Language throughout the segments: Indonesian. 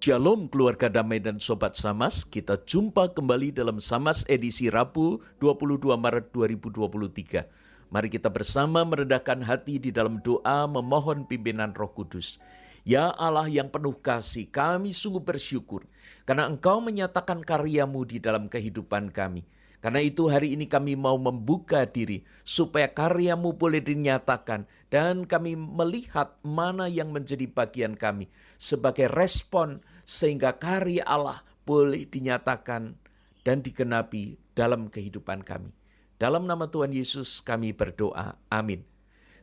Shalom keluarga damai dan sobat Samas, kita jumpa kembali dalam Samas edisi Rabu 22 Maret 2023. Mari kita bersama merendahkan hati di dalam doa memohon pimpinan Roh Kudus. Ya Allah yang penuh kasih, kami sungguh bersyukur karena Engkau menyatakan karya-Mu di dalam kehidupan kami. Karena itu hari ini kami mau membuka diri supaya karya-Mu boleh dinyatakan dan kami melihat mana yang menjadi bagian kami sebagai respon sehingga karya Allah boleh dinyatakan dan digenapi dalam kehidupan kami. Dalam nama Tuhan Yesus kami berdoa, amin.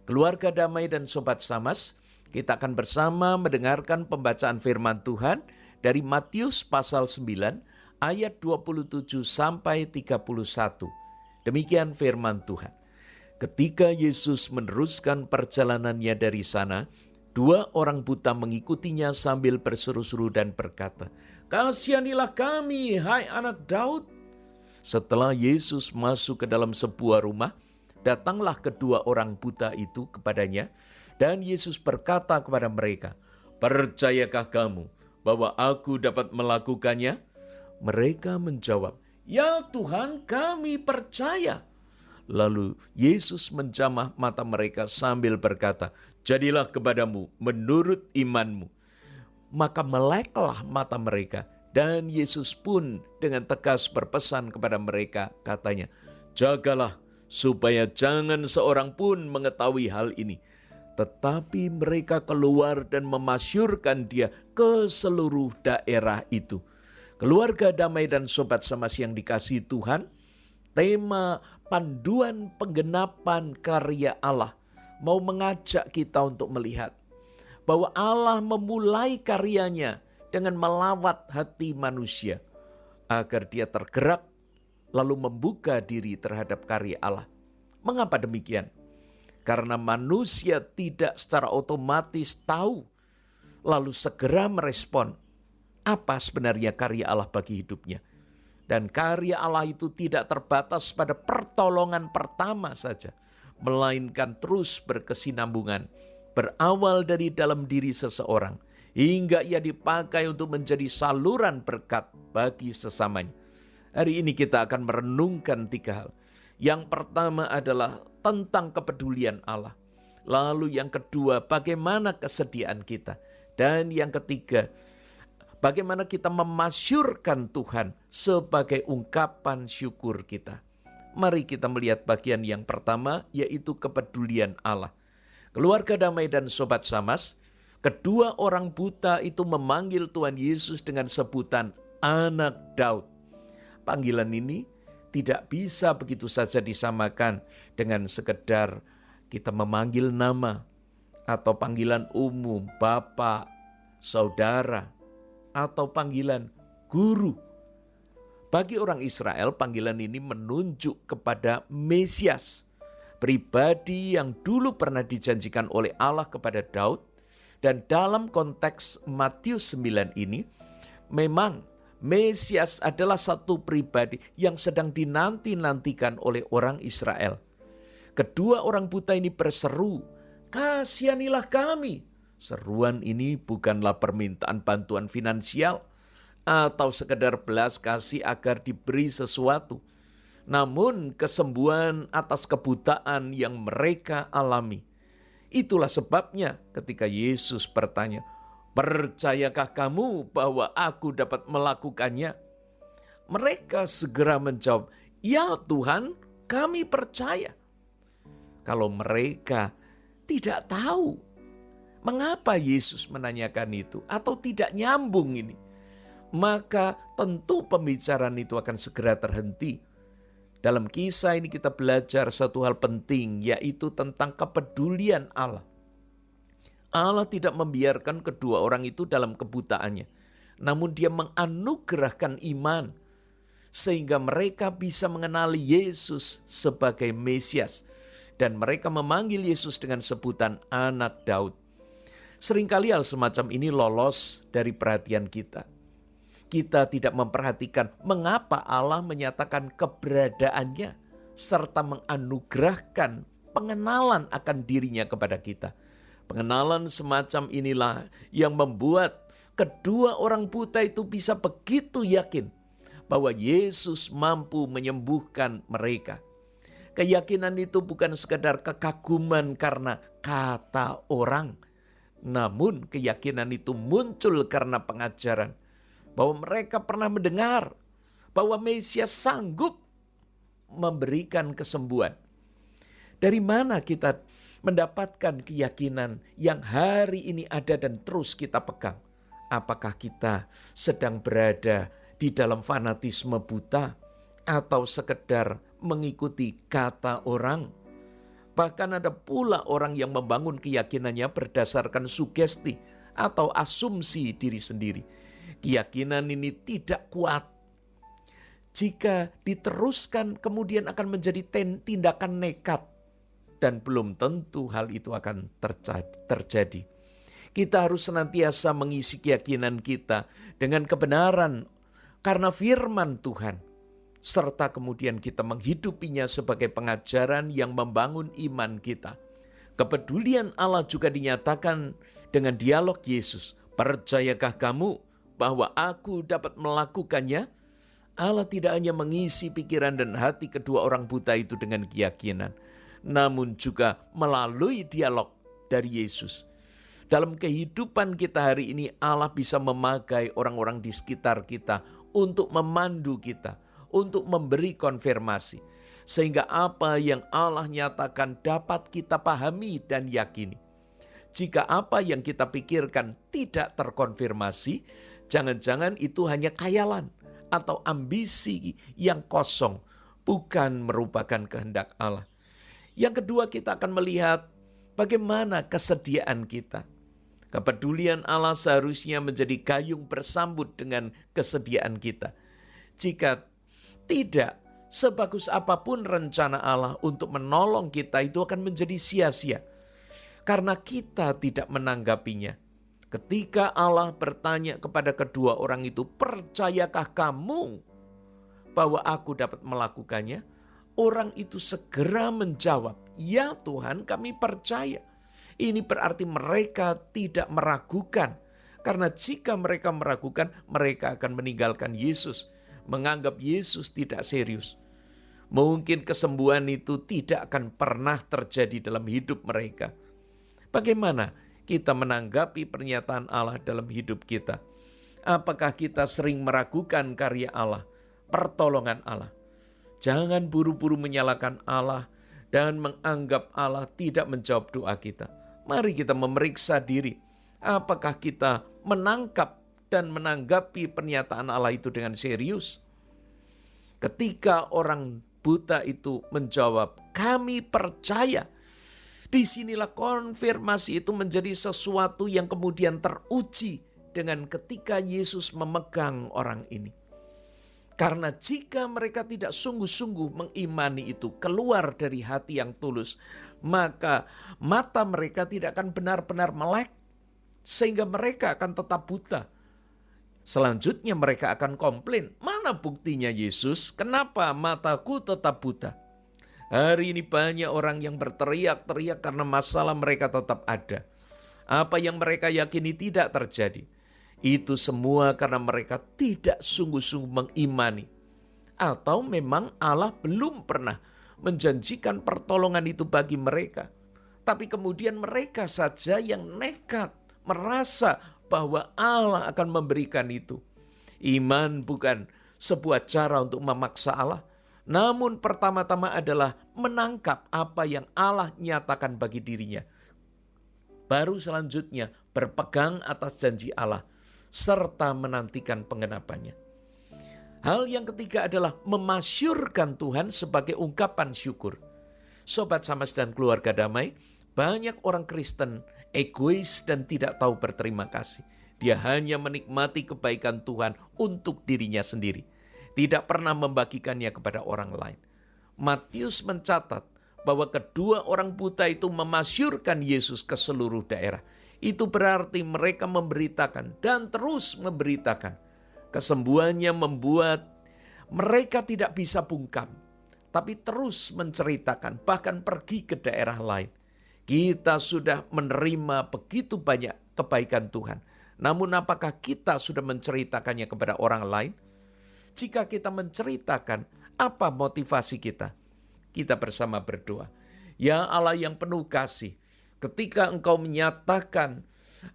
Keluarga damai dan sobat Samas, kita akan bersama mendengarkan pembacaan firman Tuhan dari Matius pasal 9 ayat 27 sampai 31. Demikian firman Tuhan. Ketika Yesus meneruskan perjalanannya dari sana, dua orang buta mengikutinya sambil berseru-seru dan berkata, "Kasihanilah kami, hai anak Daud." Setelah Yesus masuk ke dalam sebuah rumah, datanglah kedua orang buta itu kepadanya, dan Yesus berkata kepada mereka, "Percayakah kamu bahwa aku dapat melakukannya?" Mereka menjawab, "Ya Tuhan, kami percaya." Lalu Yesus menjamah mata mereka sambil berkata, "Jadilah kepadamu menurut imanmu." Maka meleklah mata mereka, dan Yesus pun dengan tegas berpesan kepada mereka, katanya, "Jagalah supaya jangan seorang pun mengetahui hal ini." Tetapi mereka keluar dan memasyurkan dia ke seluruh daerah itu. Keluarga damai dan sobat Samas yang dikasihi Tuhan, tema panduan penggenapan karya Allah mau mengajak kita untuk melihat bahwa Allah memulai karyanya dengan melawat hati manusia agar dia tergerak lalu membuka diri terhadap karya Allah. Mengapa demikian? Karena manusia tidak secara otomatis tahu lalu segera merespon apa sebenarnya karya Allah bagi hidupnya. Dan karya Allah itu tidak terbatas pada pertolongan pertama saja, melainkan terus berkesinambungan, berawal dari dalam diri seseorang, hingga ia dipakai untuk menjadi saluran berkat bagi sesamanya. Hari ini kita akan merenungkan tiga hal. Yang pertama adalah tentang kepedulian Allah. Lalu yang kedua, bagaimana kesediaan kita. Dan yang ketiga, bagaimana kita memasyurkan Tuhan sebagai ungkapan syukur kita. Mari kita melihat bagian yang pertama, yaitu kepedulian Allah. Keluarga damai dan sobat Samas, kedua orang buta itu memanggil Tuhan Yesus dengan sebutan anak Daud. Panggilan ini tidak bisa begitu saja disamakan dengan sekedar kita memanggil nama atau panggilan umum, Bapak, Saudara, atau panggilan guru. Bagi orang Israel, panggilan ini menunjuk kepada Mesias, pribadi yang dulu pernah dijanjikan oleh Allah kepada Daud. Dan dalam konteks Matius 9 ini, memang Mesias adalah satu pribadi yang sedang dinanti-nantikan oleh orang Israel. Kedua orang buta ini berseru, "Kasihanilah kami." Seruan ini bukanlah permintaan bantuan finansial atau sekedar belas kasih agar diberi sesuatu, namun kesembuhan atas kebutaan yang mereka alami. Itulah sebabnya ketika Yesus bertanya, "Percayakah kamu bahwa aku dapat melakukannya?" Mereka segera menjawab, "Ya Tuhan, kami percaya." Kalau mereka tidak tahu mengapa Yesus menanyakan itu atau tidak nyambung ini, maka tentu pembicaraan itu akan segera terhenti. Dalam kisah ini kita belajar satu hal penting, yaitu tentang kepedulian Allah. Allah tidak membiarkan kedua orang itu dalam kebutaannya, namun Dia menganugerahkan iman sehingga mereka bisa mengenali Yesus sebagai Mesias, dan mereka memanggil Yesus dengan sebutan anak Daud. Seringkali hal semacam ini lolos dari perhatian kita. Kita tidak memperhatikan mengapa Allah menyatakan keberadaannya serta menganugerahkan pengenalan akan dirinya kepada kita. Pengenalan semacam inilah yang membuat kedua orang buta itu bisa begitu yakin bahwa Yesus mampu menyembuhkan mereka. Keyakinan itu bukan sekedar kekaguman karena kata orang, namun keyakinan itu muncul karena pengajaran bahwa mereka pernah mendengar bahwa Mesias sanggup memberikan kesembuhan. Dari mana kita mendapatkan keyakinan yang hari ini ada dan terus kita pegang? Apakah kita sedang berada di dalam fanatisme buta atau sekedar mengikuti kata orang? Bahkan ada pula orang yang membangun keyakinannya berdasarkan sugesti atau asumsi diri sendiri. Keyakinan ini tidak kuat. Jika diteruskan kemudian akan menjadi tindakan nekat. Dan belum tentu hal itu akan terjadi. Kita harus senantiasa mengisi keyakinan kita dengan kebenaran karena firman Tuhan. Serta kemudian kita menghidupinya sebagai pengajaran yang membangun iman kita. Kepedulian Allah juga dinyatakan dengan dialog Yesus. Percayakah kamu bahwa aku dapat melakukannya? Allah tidak hanya mengisi pikiran dan hati kedua orang buta itu dengan keyakinan, namun juga melalui dialog dari Yesus. Dalam kehidupan kita hari ini, Allah bisa memakai orang-orang di sekitar kita untuk memandu kita, untuk memberi konfirmasi. Sehingga apa yang Allah nyatakan dapat kita pahami dan yakini. Jika apa yang kita pikirkan tidak terkonfirmasi, jangan-jangan itu hanya khayalan atau ambisi yang kosong, bukan merupakan kehendak Allah. Yang kedua, kita akan melihat bagaimana kesediaan kita. Kepedulian Allah seharusnya menjadi gayung bersambut dengan kesediaan kita. Jika tidak, sebagus apapun rencana Allah untuk menolong kita itu akan menjadi sia-sia. Karena kita tidak menanggapinya. Ketika Allah bertanya kepada kedua orang itu, percayakah kamu bahwa aku dapat melakukannya? Orang itu segera menjawab, ya Tuhan, kami percaya. Ini berarti mereka tidak meragukan. Karena jika mereka meragukan, mereka akan meninggalkan Yesus. Menganggap Yesus tidak serius. Mungkin kesembuhan itu tidak akan pernah terjadi dalam hidup mereka. Bagaimana kita menanggapi pernyataan Allah dalam hidup kita? Apakah kita sering meragukan karya Allah, pertolongan Allah? Jangan buru-buru menyalahkan Allah dan menganggap Allah tidak menjawab doa kita. Mari kita memeriksa diri. Apakah kita menangkap dan menanggapi pernyataan Allah itu dengan serius? Ketika orang buta itu menjawab, kami percaya. Disinilah konfirmasi itu menjadi sesuatu yang kemudian teruji dengan ketika Yesus memegang orang ini. Karena jika mereka tidak sungguh-sungguh mengimani itu keluar dari hati yang tulus, maka mata mereka tidak akan benar-benar melek, sehingga mereka akan tetap buta. Selanjutnya mereka akan komplain, mana buktinya Yesus? Kenapa mataku tetap buta? Hari ini banyak orang yang berteriak-teriak karena masalah mereka tetap ada. Apa yang mereka yakini tidak terjadi. Itu semua karena mereka tidak sungguh-sungguh mengimani. Atau memang Allah belum pernah menjanjikan pertolongan itu bagi mereka. Tapi kemudian mereka saja yang nekat merasa bahwa Allah akan memberikan itu. Iman bukan sebuah cara untuk memaksa Allah. Namun pertama-tama adalah menangkap apa yang Allah nyatakan bagi dirinya. Baru selanjutnya berpegang atas janji Allah serta menantikan penggenapannya. Hal yang ketiga adalah memasyurkan Tuhan sebagai ungkapan syukur. Sobat Samas dan keluarga damai, banyak orang Kristen egois dan tidak tahu berterima kasih. Dia hanya menikmati kebaikan Tuhan untuk dirinya sendiri. Tidak pernah membagikannya kepada orang lain. Matius mencatat bahwa kedua orang buta itu memasyurkan Yesus ke seluruh daerah. Itu berarti mereka memberitakan dan terus memberitakan. Kesembuhannya membuat mereka tidak bisa bungkam, tapi terus menceritakan, bahkan pergi ke daerah lain. Kita sudah menerima begitu banyak kebaikan Tuhan. Namun apakah kita sudah menceritakannya kepada orang lain? Jika kita menceritakan, apa motivasi kita? Kita bersama berdoa. Ya Allah yang penuh kasih, ketika Engkau menyatakan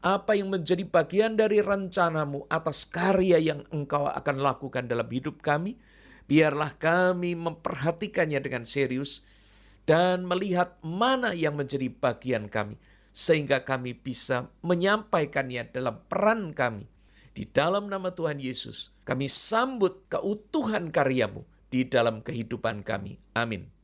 apa yang menjadi bagian dari rencanamu atas karya yang Engkau akan lakukan dalam hidup kami, biarlah kami memperhatikannya dengan serius dan melihat mana yang menjadi bagian kami, sehingga kami bisa menyampaikannya dalam peran kami. Di dalam nama Tuhan Yesus, kami sambut keutuhan karya-Mu di dalam kehidupan kami. Amin.